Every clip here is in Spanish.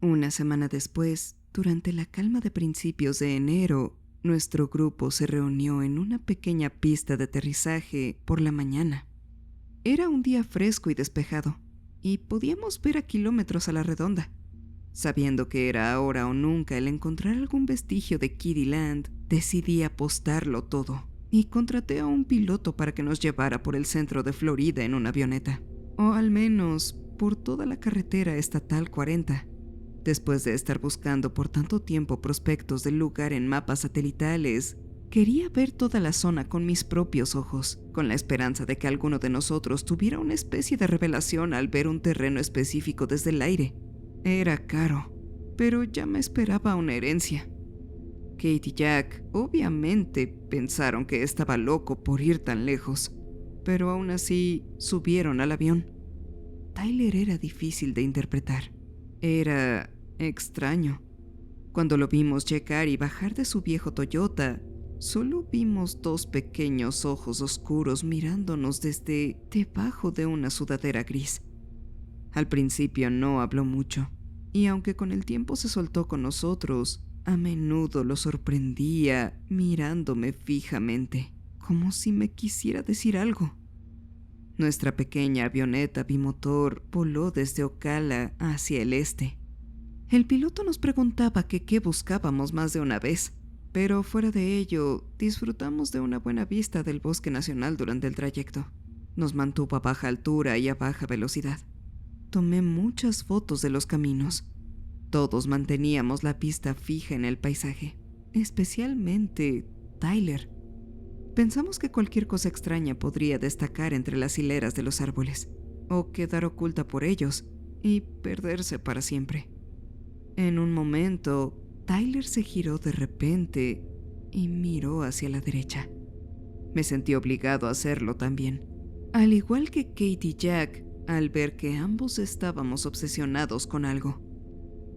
Una semana después, durante la calma de principios de enero, nuestro grupo se reunió en una pequeña pista de aterrizaje por la mañana. Era un día fresco y despejado, y podíamos ver a kilómetros a la redonda. Sabiendo que era ahora o nunca el encontrar algún vestigio de Kiddie Land, decidí apostarlo todo, y contraté a un piloto para que nos llevara por el centro de Florida en una avioneta, o al menos por toda la carretera estatal 40. Después de estar buscando por tanto tiempo prospectos del lugar en mapas satelitales, quería ver toda la zona con mis propios ojos, con la esperanza de que alguno de nosotros tuviera una especie de revelación al ver un terreno específico desde el aire. Era caro, pero ya me esperaba una herencia. Kate y Jack obviamente pensaron que estaba loco por ir tan lejos, pero aún así subieron al avión. Tyler era difícil de interpretar. Era extraño. Cuando lo vimos llegar y bajar de su viejo Toyota, solo vimos dos pequeños ojos oscuros mirándonos desde debajo de una sudadera gris. Al principio no habló mucho, y aunque con el tiempo se soltó con nosotros, a menudo lo sorprendía mirándome fijamente, como si me quisiera decir algo. Nuestra pequeña avioneta bimotor voló desde Ocala hacia el este. El piloto nos preguntaba que qué buscábamos más de una vez, pero fuera de ello, disfrutamos de una buena vista del bosque nacional durante el trayecto. Nos mantuvo a baja altura y a baja velocidad. Tomé muchas fotos de los caminos. Todos manteníamos la vista fija en el paisaje, especialmente Tyler. Pensamos que cualquier cosa extraña podría destacar entre las hileras de los árboles, o quedar oculta por ellos y perderse para siempre. En un momento, Tyler se giró de repente y miró hacia la derecha. Me sentí obligado a hacerlo también, al igual que Kate y Jack, al ver que ambos estábamos obsesionados con algo.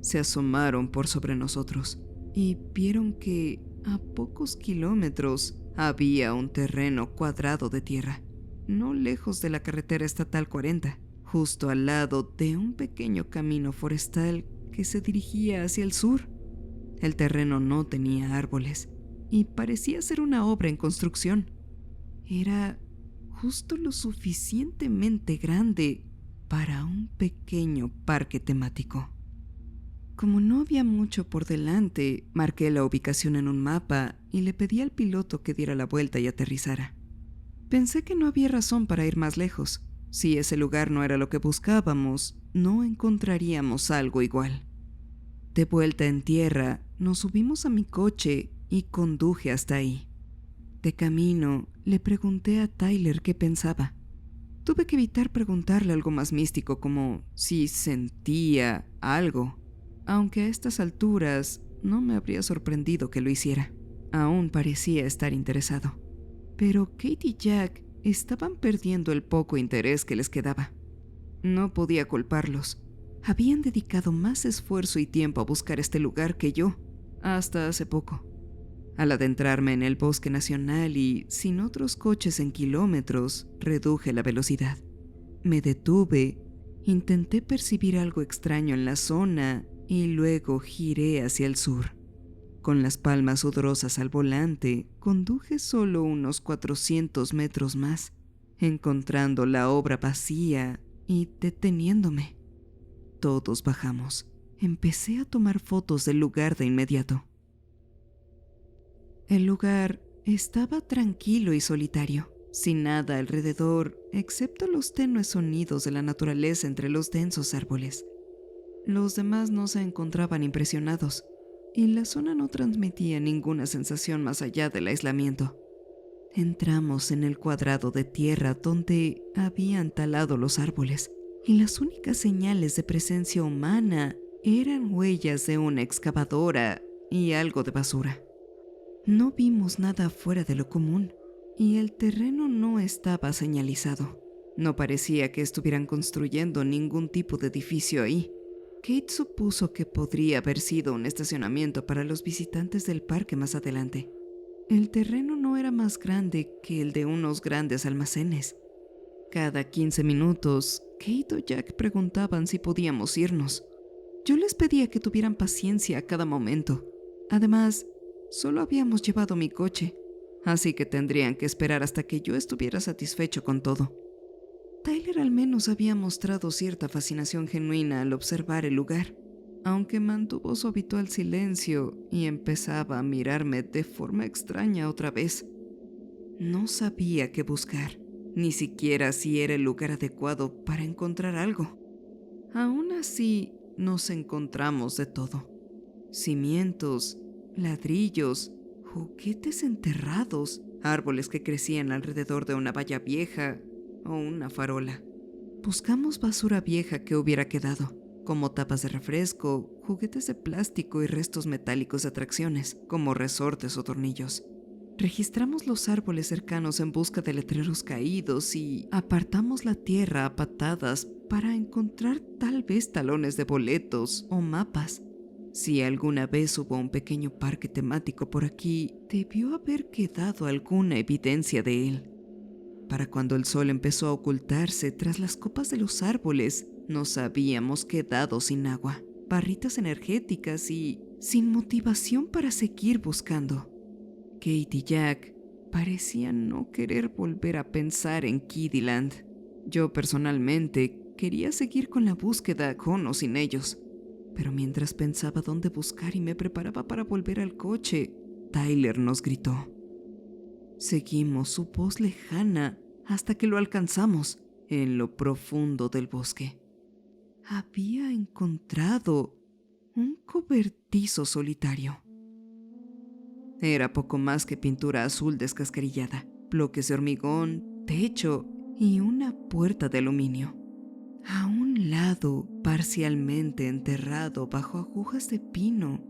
Se asomaron por sobre nosotros y vieron que a pocos kilómetros había un terreno cuadrado de tierra, no lejos de la carretera estatal 40, justo al lado de un pequeño camino forestal que se dirigía hacia el sur. El terreno no tenía árboles y parecía ser una obra en construcción. Era justo lo suficientemente grande para un pequeño parque temático. Como no había mucho por delante, marqué la ubicación en un mapa y le pedí al piloto que diera la vuelta y aterrizara. Pensé que no había razón para ir más lejos. Si ese lugar no era lo que buscábamos, no encontraríamos algo igual. De vuelta en tierra, nos subimos a mi coche y conduje hasta ahí. De camino, le pregunté a Tyler qué pensaba. Tuve que evitar preguntarle algo más místico como si sentía algo, aunque a estas alturas no me habría sorprendido que lo hiciera. Aún parecía estar interesado. Pero Kate y Jack estaban perdiendo el poco interés que les quedaba. No podía culparlos. Habían dedicado más esfuerzo y tiempo a buscar este lugar que yo, hasta hace poco. Al adentrarme en el bosque nacional y sin otros coches en kilómetros, reduje la velocidad. Me detuve, intenté percibir algo extraño en la zona y luego giré hacia el sur. Con las palmas sudorosas al volante, conduje solo unos 400 metros más, encontrando la obra vacía y deteniéndome. Todos bajamos. Empecé a tomar fotos del lugar de inmediato. El lugar estaba tranquilo y solitario, sin nada alrededor, excepto los tenues sonidos de la naturaleza entre los densos árboles. Los demás no se encontraban impresionados, y la zona no transmitía ninguna sensación más allá del aislamiento. Entramos en el cuadrado de tierra donde habían talado los árboles, y las únicas señales de presencia humana eran huellas de una excavadora y algo de basura. No vimos nada fuera de lo común, y el terreno no estaba señalizado. No parecía que estuvieran construyendo ningún tipo de edificio ahí. Kate supuso que podría haber sido un estacionamiento para los visitantes del parque más adelante. El terreno no era más grande que el de unos grandes almacenes. Cada 15 minutos, Kate o Jack preguntaban si podíamos irnos. Yo les pedía que tuvieran paciencia a cada momento. Además, solo habíamos llevado mi coche, así que tendrían que esperar hasta que yo estuviera satisfecho con todo. Tyler al menos había mostrado cierta fascinación genuina al observar el lugar, aunque mantuvo su habitual silencio y empezaba a mirarme de forma extraña otra vez. No sabía qué buscar, ni siquiera si era el lugar adecuado para encontrar algo. Aún así, nos encontramos de todo: cimientos, ladrillos, juguetes enterrados, árboles que crecían alrededor de una valla vieja o una farola. Buscamos basura vieja que hubiera quedado, como tapas de refresco, juguetes de plástico y restos metálicos de atracciones, como resortes o tornillos. Registramos los árboles cercanos en busca de letreros caídos y apartamos la tierra a patadas para encontrar tal vez talones de boletos o mapas. Si alguna vez hubo un pequeño parque temático por aquí, debió haber quedado alguna evidencia de él. Para cuando el sol empezó a ocultarse tras las copas de los árboles, nos habíamos quedado sin agua, barritas energéticas y sin motivación para seguir buscando. Kate y Jack parecían no querer volver a pensar en Kiddieland. Yo personalmente quería seguir con la búsqueda con o sin ellos, pero mientras pensaba dónde buscar y me preparaba para volver al coche, Tyler nos gritó. Seguimos su voz lejana hasta que lo alcanzamos en lo profundo del bosque. Había encontrado un cobertizo solitario. Era poco más que pintura azul descascarillada, bloques de hormigón, techo y una puerta de aluminio. A un lado, parcialmente enterrado bajo agujas de pino,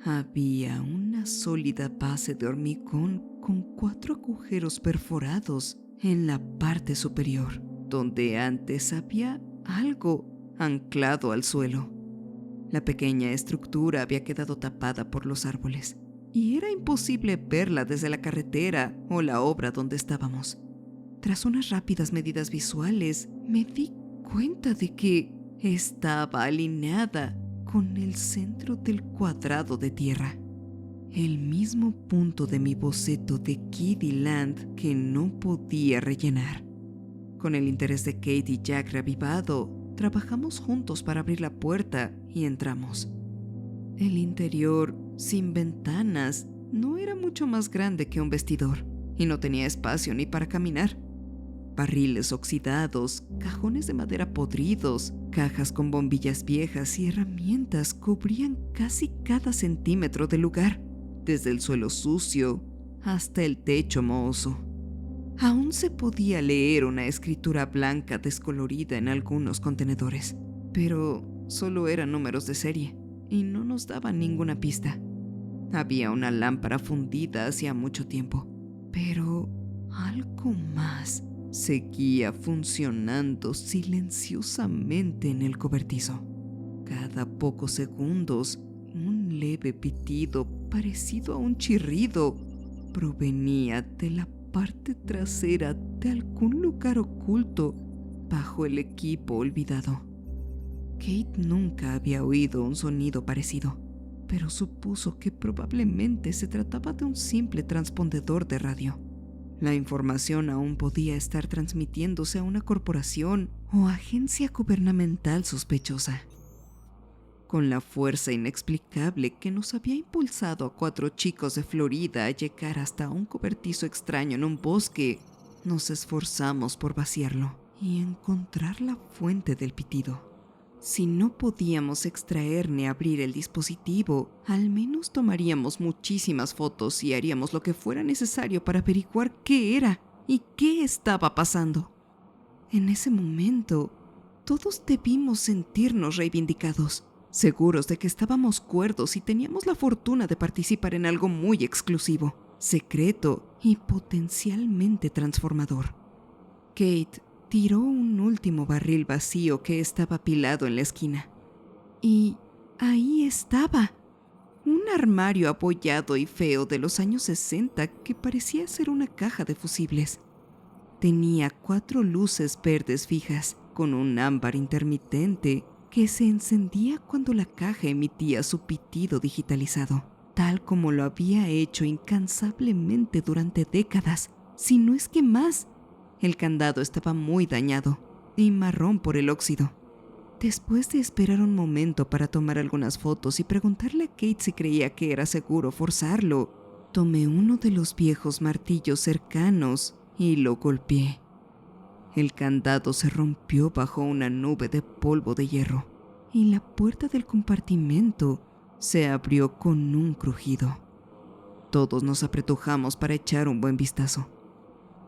había una sólida base de hormigón con 4 agujeros perforados en la parte superior, donde antes había algo anclado al suelo. La pequeña estructura había quedado tapada por los árboles, y era imposible verla desde la carretera o la obra donde estábamos. Tras unas rápidas medidas visuales, me di cuenta de que estaba alineada con el centro del cuadrado de tierra, el mismo punto de mi boceto de Kiddieland que no podía rellenar. Con el interés de Kate y Jack reavivado, trabajamos juntos para abrir la puerta y entramos. El interior, sin ventanas, no era mucho más grande que un vestidor y no tenía espacio ni para caminar. Barriles oxidados, cajones de madera podridos, cajas con bombillas viejas y herramientas cubrían casi cada centímetro del lugar, desde el suelo sucio hasta el techo mohoso. Aún se podía leer una escritura blanca descolorida en algunos contenedores, pero solo eran números de serie y no nos daban ninguna pista. Había una lámpara fundida hacía mucho tiempo, pero algo más seguía funcionando silenciosamente en el cobertizo. Cada pocos segundos, un leve pitido parecido a un chirrido provenía de la parte trasera de algún lugar oculto bajo el equipo olvidado. Kate nunca había oído un sonido parecido, pero supuso que probablemente se trataba de un simple transpondedor de radio. La información aún podía estar transmitiéndose a una corporación o agencia gubernamental sospechosa. Con la fuerza inexplicable que nos había impulsado a 4 chicos de Florida a llegar hasta un cobertizo extraño en un bosque, nos esforzamos por vaciarlo y encontrar la fuente del pitido. Si no podíamos extraer ni abrir el dispositivo, al menos tomaríamos muchísimas fotos y haríamos lo que fuera necesario para averiguar qué era y qué estaba pasando. En ese momento, todos debimos sentirnos reivindicados, seguros de que estábamos cuerdos y teníamos la fortuna de participar en algo muy exclusivo, secreto y potencialmente transformador. Kate tiró un último barril vacío que estaba apilado en la esquina. Y ahí estaba, un armario apoyado y feo de los años 60 que parecía ser una caja de fusibles. Tenía 4 luces verdes fijas con un ámbar intermitente que se encendía cuando la caja emitía su pitido digitalizado, tal como lo había hecho incansablemente durante décadas, si no es que más. El candado estaba muy dañado y marrón por el óxido. Después de esperar un momento para tomar algunas fotos y preguntarle a Kate si creía que era seguro forzarlo, tomé uno de los viejos martillos cercanos y lo golpeé. El candado se rompió bajo una nube de polvo de hierro y la puerta del compartimento se abrió con un crujido. Todos nos apretujamos para echar un buen vistazo.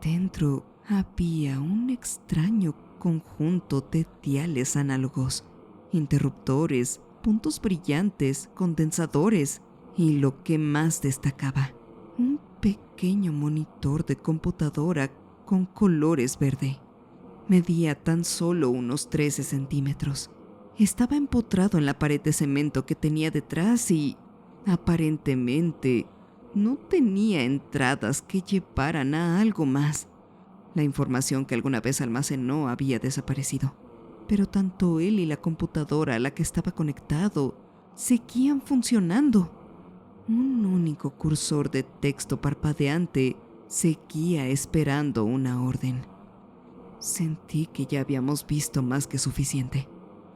Dentro había un extraño conjunto de diales análogos, interruptores, puntos brillantes, condensadores y lo que más destacaba, un pequeño monitor de computadora con colores verde. Medía tan solo unos 13 centímetros. Estaba empotrado en la pared de cemento que tenía detrás y, aparentemente, no tenía entradas que llevaran a algo más. La información que alguna vez almacenó había desaparecido, pero tanto él y la computadora a la que estaba conectado seguían funcionando. Un único cursor de texto parpadeante seguía esperando una orden. Sentí que ya habíamos visto más que suficiente,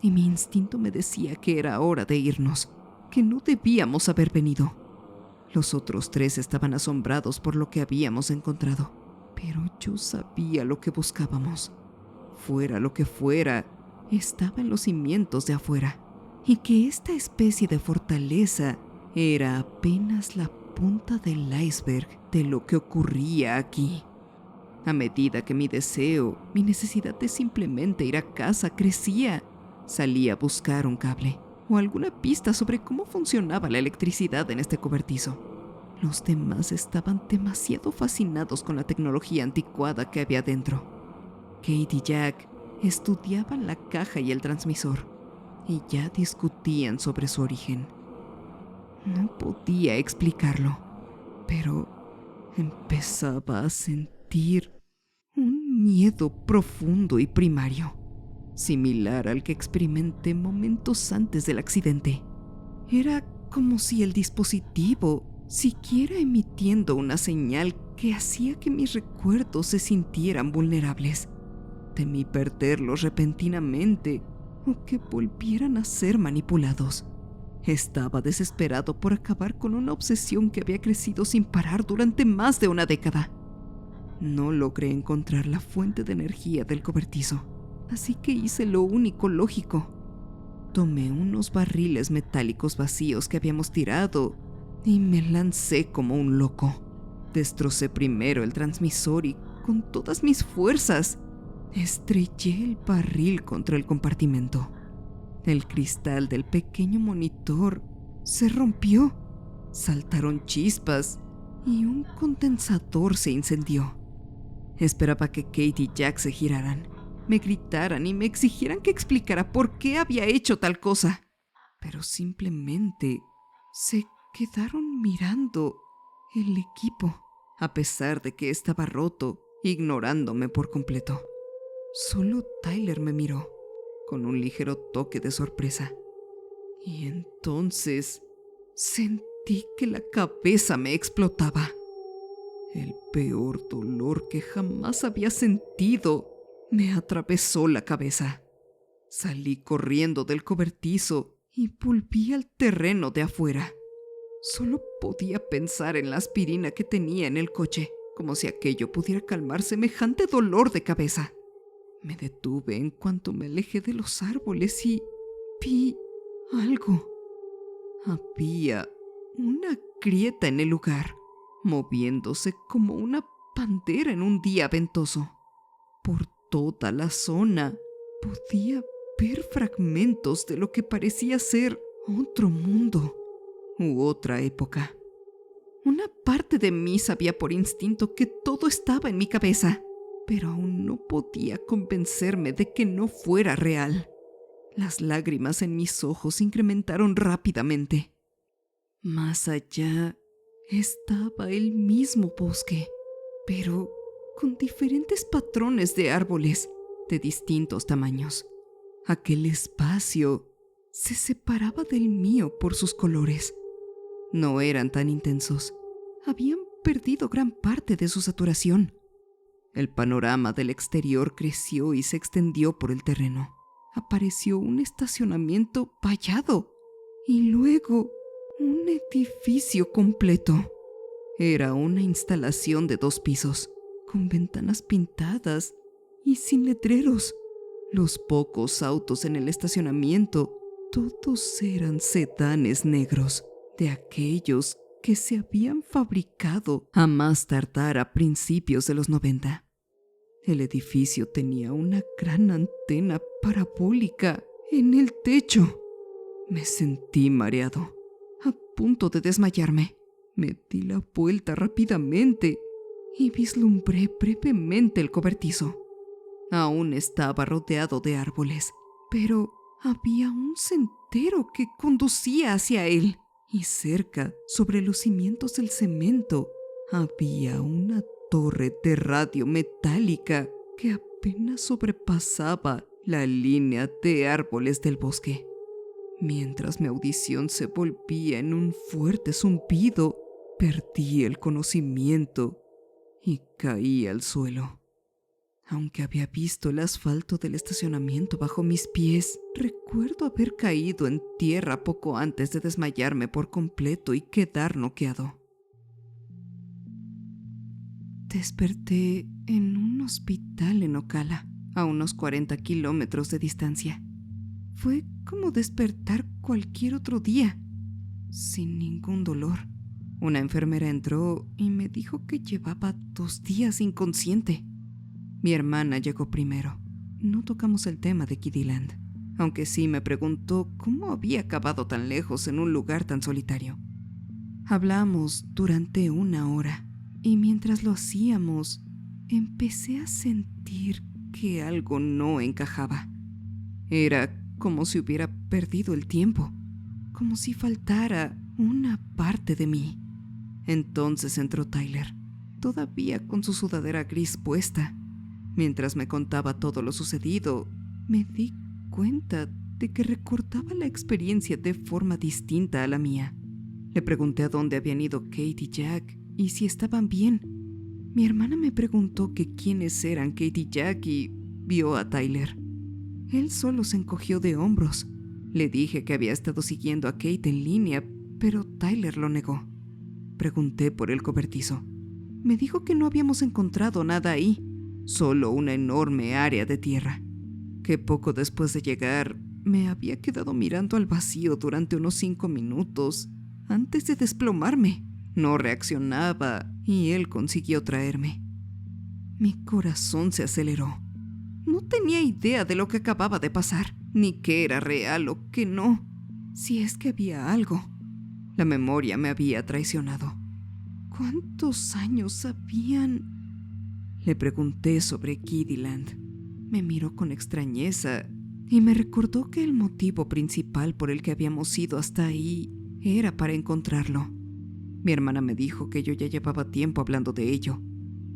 y mi instinto me decía que era hora de irnos, que no debíamos haber venido. Los otros 3 estaban asombrados por lo que habíamos encontrado, pero yo sabía lo que buscábamos. Fuera lo que fuera, estaba en los cimientos de afuera, y que esta especie de fortaleza era apenas la punta del iceberg de lo que ocurría aquí. A medida que mi deseo, mi necesidad de simplemente ir a casa crecía, salí a buscar un cable o alguna pista sobre cómo funcionaba la electricidad en este cobertizo. Los demás estaban demasiado fascinados con la tecnología anticuada que había dentro. Kate y Jack estudiaban la caja y el transmisor y ya discutían sobre su origen. No podía explicarlo, pero empezaba a sentir un miedo profundo y primario, similar al que experimenté momentos antes del accidente. Era como si el dispositivo siguiera emitiendo una señal que hacía que mis recuerdos se sintieran vulnerables. Temí perderlos repentinamente o que volvieran a ser manipulados. Estaba desesperado por acabar con una obsesión que había crecido sin parar durante más de una década. No logré encontrar la fuente de energía del cobertizo, así que hice lo único lógico. Tomé unos barriles metálicos vacíos que habíamos tirado y me lancé como un loco. Destrocé primero el transmisor y, con todas mis fuerzas, estrellé el barril contra el compartimento. El cristal del pequeño monitor se rompió. Saltaron chispas y un condensador se incendió. Esperaba que Kate y Jack se giraran, me gritaran y me exigieran que explicara por qué había hecho tal cosa. Pero simplemente se quedaron mirando el equipo, a pesar de que estaba roto, ignorándome por completo. Solo Tyler me miró, con un ligero toque de sorpresa. Y entonces sentí que la cabeza me explotaba. El peor dolor que jamás había sentido me atravesó la cabeza. Salí corriendo del cobertizo y volví al terreno de afuera. Solo podía pensar en la aspirina que tenía en el coche, como si aquello pudiera calmar semejante dolor de cabeza. Me detuve en cuanto me alejé de los árboles y vi algo. Había una grieta en el lugar, moviéndose como una pantera en un día ventoso. Por toda la zona podía ver fragmentos de lo que parecía ser otro mundo u otra época. Una parte de mí sabía por instinto que todo estaba en mi cabeza, pero aún no podía convencerme de que no fuera real. Las lágrimas en mis ojos incrementaron rápidamente. Más allá estaba el mismo bosque, pero con diferentes patrones de árboles de distintos tamaños. Aquel espacio se separaba del mío por sus colores. No eran tan intensos. Habían perdido gran parte de su saturación. El panorama del exterior creció y se extendió por el terreno. Apareció un estacionamiento vallado y luego un edificio completo. Era una instalación de 2 pisos, con ventanas pintadas y sin letreros. Los pocos autos en el estacionamiento, todos eran sedanes negros, de aquellos que se habían fabricado a más tardar a principios de los 90. El edificio tenía una gran antena parabólica en el techo. Me sentí mareado, a punto de desmayarme. Me di la vuelta rápidamente y vislumbré brevemente el cobertizo. Aún estaba rodeado de árboles, pero había un sendero que conducía hacia él. Y cerca, sobre los cimientos del cemento, había una torre de radio metálica que apenas sobrepasaba la línea de árboles del bosque. Mientras mi audición se volvía en un fuerte zumbido, perdí el conocimiento y caí al suelo. Aunque había visto el asfalto del estacionamiento bajo mis pies, recuerdo haber caído en tierra poco antes de desmayarme por completo y quedar noqueado. Desperté en un hospital en Ocala, a unos 40 kilómetros de distancia. Fue como despertar cualquier otro día, sin ningún dolor. Una enfermera entró y me dijo que llevaba 2 días inconsciente. Mi hermana llegó primero. No tocamos el tema de Kidiland, aunque sí me preguntó cómo había acabado tan lejos en un lugar tan solitario. Hablamos durante 1 hora y mientras lo hacíamos, empecé a sentir que algo no encajaba. Era como si hubiera perdido el tiempo, como si faltara una parte de mí. Entonces entró Tyler, todavía con su sudadera gris puesta. Mientras me contaba todo lo sucedido, me di cuenta de que recordaba la experiencia de forma distinta a la mía. Le pregunté a dónde habían ido Kate y Jack y si estaban bien. Mi hermana me preguntó que quiénes eran Kate y Jack y vio a Tyler. Él solo se encogió de hombros. Le dije que había estado siguiendo a Kate en línea, pero Tyler lo negó. Pregunté por el cobertizo. Me dijo que no habíamos encontrado nada ahí, solo una enorme área de tierra, que poco después de llegar me había quedado mirando al vacío durante unos 5 minutos antes de desplomarme. No reaccionaba y él consiguió traerme. Mi corazón se aceleró. No tenía idea de lo que acababa de pasar, ni qué era real o qué no, si es que había algo. La memoria me había traicionado. ¿Cuántos años habían? Le pregunté sobre Kidiland. Me miró con extrañeza y me recordó que el motivo principal por el que habíamos ido hasta ahí era para encontrarlo. Mi hermana me dijo que yo ya llevaba tiempo hablando de ello.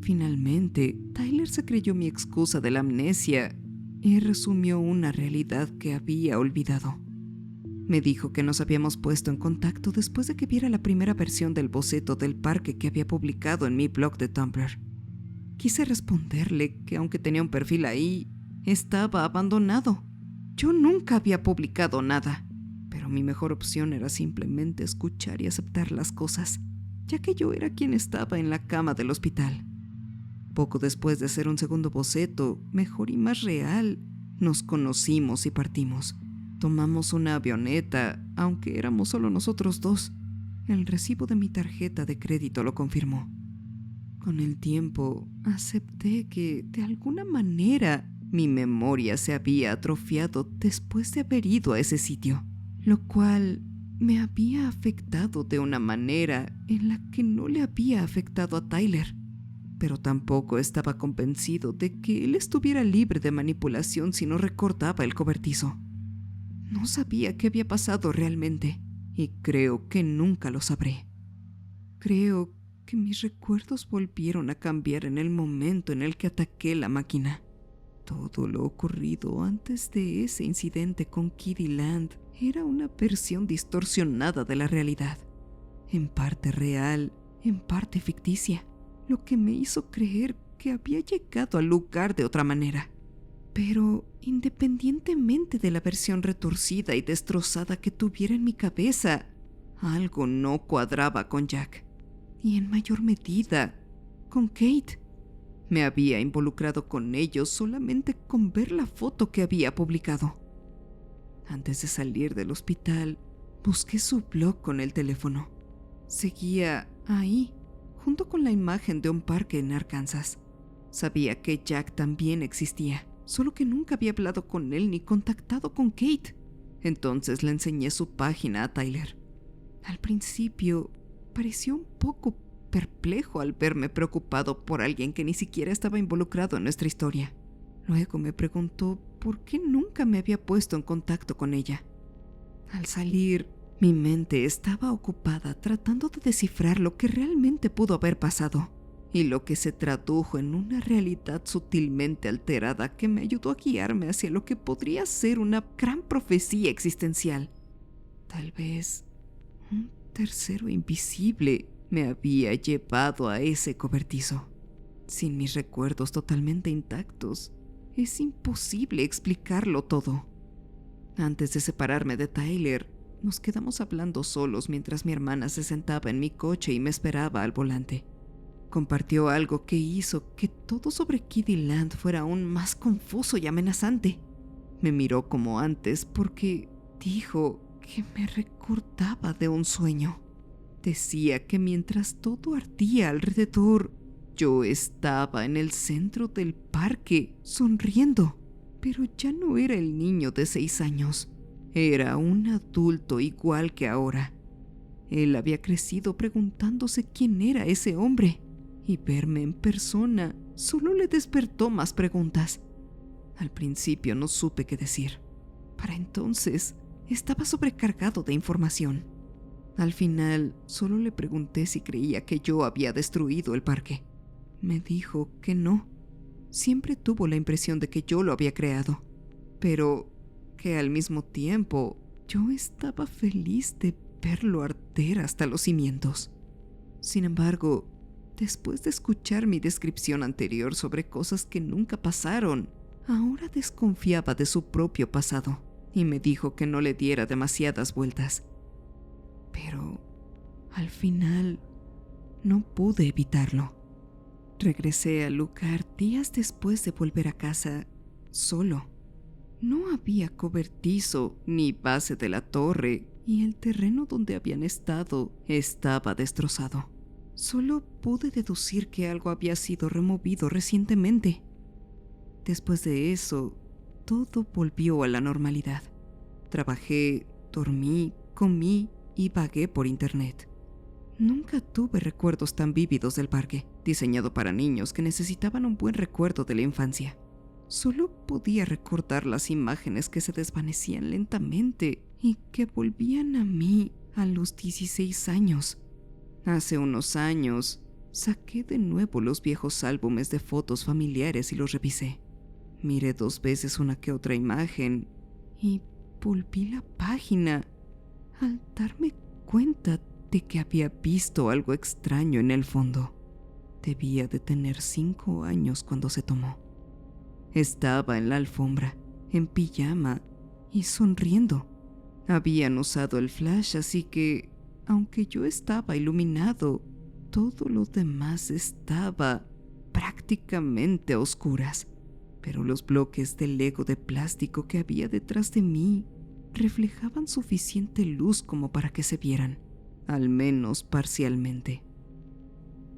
Finalmente, Tyler se creyó mi excusa de la amnesia y resumió una realidad que había olvidado. Me dijo que nos habíamos puesto en contacto después de que viera la primera versión del boceto del parque que había publicado en mi blog de Tumblr. Quise responderle que aunque tenía un perfil ahí, estaba abandonado. Yo nunca había publicado nada, pero mi mejor opción era simplemente escuchar y aceptar las cosas, ya que yo era quien estaba en la cama del hospital. Poco después de hacer un segundo boceto, mejor y más real, nos conocimos y partimos. Tomamos una avioneta, aunque éramos solo nosotros 2. El recibo de mi tarjeta de crédito lo confirmó. Con el tiempo, acepté que, de alguna manera, mi memoria se había atrofiado después de haber ido a ese sitio, lo cual me había afectado de una manera en la que no le había afectado a Tyler. Pero tampoco estaba convencido de que él estuviera libre de manipulación si no recordaba el cobertizo. No sabía qué había pasado realmente, y creo que nunca lo sabré. Creo que mis recuerdos volvieron a cambiar en el momento en el que ataqué la máquina. Todo lo ocurrido antes de ese incidente con Kiddieland era una versión distorsionada de la realidad, en parte real, en parte ficticia, lo que me hizo creer que había llegado al lugar de otra manera. Pero independientemente de la versión retorcida y destrozada que tuviera en mi cabeza, algo no cuadraba con Jack, y en mayor medida con Kate. Me había involucrado con ellos solamente con ver la foto que había publicado. Antes de salir del hospital, busqué su blog con el teléfono. Seguía ahí, junto con la imagen de un parque en Arkansas. Sabía que Jack también existía, solo que nunca había hablado con él ni contactado con Kate. Entonces le enseñé su página a Tyler. Al principio, pareció un poco perplejo al verme preocupado por alguien que ni siquiera estaba involucrado en nuestra historia. Luego me preguntó por qué nunca me había puesto en contacto con ella. Al salir, mi mente estaba ocupada tratando de descifrar lo que realmente pudo haber pasado y lo que se tradujo en una realidad sutilmente alterada que me ayudó a guiarme hacia lo que podría ser una gran profecía existencial. Tal vez un tercero invisible me había llevado a ese cobertizo. Sin mis recuerdos totalmente intactos, es imposible explicarlo todo. Antes de separarme de Tyler, nos quedamos hablando solos mientras mi hermana se sentaba en mi coche y me esperaba al volante. Compartió algo que hizo que todo sobre Kiddieland fuera aún más confuso y amenazante. Me miró como antes porque dijo que me recordaba de un sueño. Decía que mientras todo ardía alrededor, yo estaba en el centro del parque, sonriendo. Pero ya no era el niño de 6 años. Era un adulto igual que ahora. Él había crecido preguntándose quién era ese hombre, y verme en persona solo le despertó más preguntas. Al principio no supe qué decir. Para entonces, estaba sobrecargado de información. Al final, solo le pregunté si creía que yo había destruido el parque. Me dijo que no. Siempre tuvo la impresión de que yo lo había creado, pero que al mismo tiempo yo estaba feliz de verlo arder hasta los cimientos. Sin embargo, después de escuchar mi descripción anterior sobre cosas que nunca pasaron, ahora desconfiaba de su propio pasado y me dijo que no le diera demasiadas vueltas. Pero al final no pude evitarlo. Regresé al lugar días después de volver a casa, solo. No había cobertizo ni base de la torre y el terreno donde habían estado estaba destrozado. Solo pude deducir que algo había sido removido recientemente. Después de eso, todo volvió a la normalidad. Trabajé, dormí, comí y vagué por internet. Nunca tuve recuerdos tan vívidos del parque, diseñado para niños que necesitaban un buen recuerdo de la infancia. Solo podía recordar las imágenes que se desvanecían lentamente y que volvían a mí a los 16 años. Hace unos años, saqué de nuevo los viejos álbumes de fotos familiares y los revisé. Miré 2 veces una que otra imagen y volví la página al darme cuenta de que había visto algo extraño en el fondo. Debía de tener 5 años cuando se tomó. Estaba en la alfombra, en pijama y sonriendo. Habían usado el flash, así que, aunque yo estaba iluminado, todo lo demás estaba prácticamente a oscuras. Pero los bloques de Lego de plástico que había detrás de mí reflejaban suficiente luz como para que se vieran, al menos parcialmente.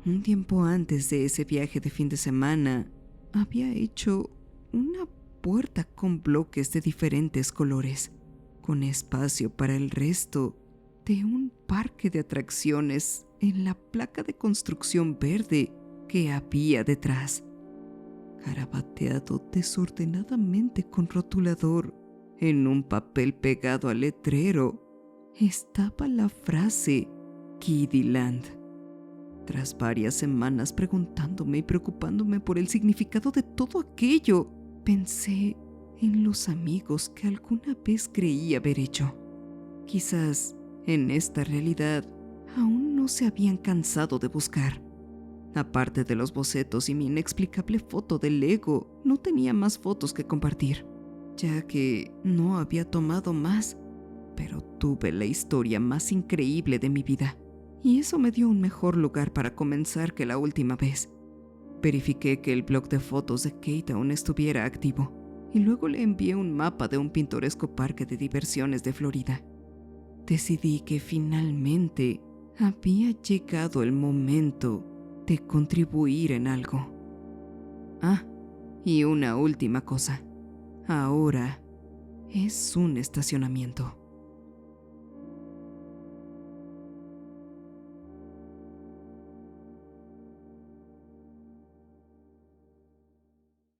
Un tiempo antes de ese viaje de fin de semana, había hecho una puerta con bloques de diferentes colores, con espacio para el resto de un parque de atracciones en la placa de construcción verde que había detrás. Garabateado desordenadamente con rotulador en un papel pegado al letrero, estaba la frase Kiddieland. Tras varias semanas preguntándome y preocupándome por el significado de todo aquello, Pensé en los amigos que alguna vez creí haber hecho. Quizás en esta realidad aún no se habían cansado de buscar. Aparte de los bocetos y mi inexplicable foto del Lego, no tenía más fotos que compartir, ya que no había tomado más, pero tuve la historia más increíble de mi vida. Y eso me dio un mejor lugar para comenzar que la última vez. Verifiqué que el blog de fotos de Kate aún estuviera activo, y luego le envié un mapa de un pintoresco parque de diversiones de Florida. Decidí que finalmente había llegado el momento de contribuir en algo. Ah, y una última cosa. Ahora es un estacionamiento.